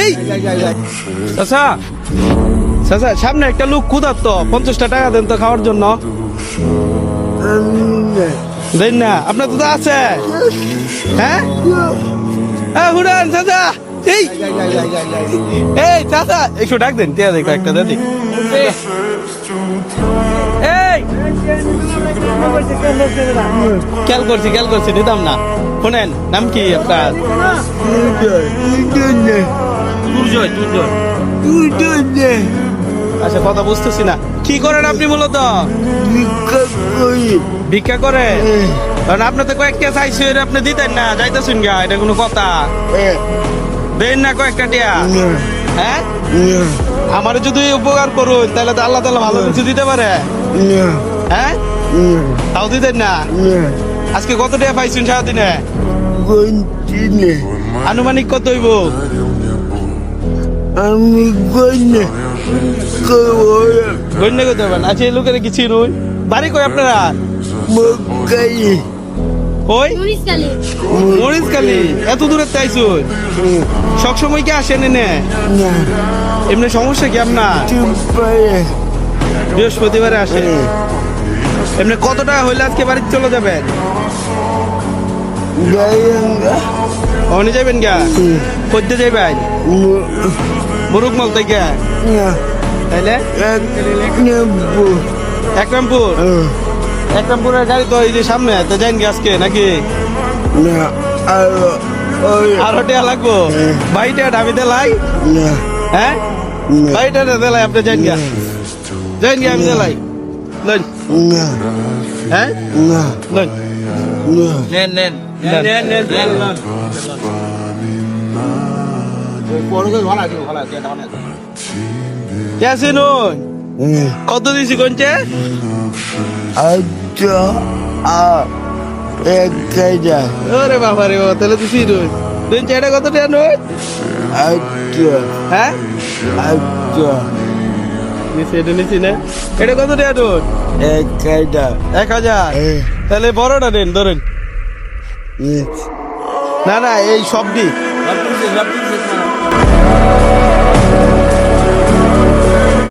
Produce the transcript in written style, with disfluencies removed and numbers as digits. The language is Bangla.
এই চাচা চাচা সামনে একটা লোক ক্ষুধার্ত 50টা টাকা দেন তো খাওয়ার জন্য। দেন না আপনার তো আছে। হ্যাঁ হুড়ান চাচা। এই এই চাচা একটু ডাক দেন টিয়া দেখো একটা দাদি। এই খেয়াল করছি নিতাম না। শোনেন নাম কি আপনার? আচ্ছা কথা বুঝতেছি না, কি করেন আপনি মূলত? ভিক্ষা করে? কারণ আপনি তো কয়েকটা চাইছে আপনি দিতেন না, যাইতেছেন গা, এটা কোনো কথা? দেন না কয়েকটা টিয়া। হ্যাঁ আমার যদি উপকার করুন তাহলে তো আল্লাহ তাআলা ভালো কিছু দিতে পারে। হ্যাঁ তাও দিতেন না। আজকে কত টাকা পাইছেন সারাদিনে? আনুমানিক কত হইব? আমি গণ্য গণ্য করতে পারবেন? আচ্ছা এই লোকের কি চিনুন? বাড়ি কই আপনারা? ওই মরিচকালি। এত দূরে তাইছুন? সবসময় কি আসেন এনে? এমনি সমস্যা কি আপনার? বৃহস্পতিবারে আসে। এমনি কত টাকা হইলে আজকে বাড়িতে চলে যাবেন? অনে যাবেন গা? করতে যাবেন মুরুকমল থেকে? তাইলে এক নম্বরের গাড়ি তো এই যে সামনে, তো যাইন গে আজকে নাকি? আরো টিয়া লাগবো? ভাইটা ঢাবি দেলাই? হ্যাঁ ভাইটা দেলাই আপনি যাইন গে আমি দেলাই লইন। হ্যাঁ লইন নেন কত দিছি কোনছে? ওরে বাবা রে বাবা, তাহলে দিছি তুই এটা কত টাকা নয়? হ্যাঁ এটা নিছি না, এটা কত টাকা নোট? 1000। তাহলে বড়টা নেন ধরেন। না এই সব দি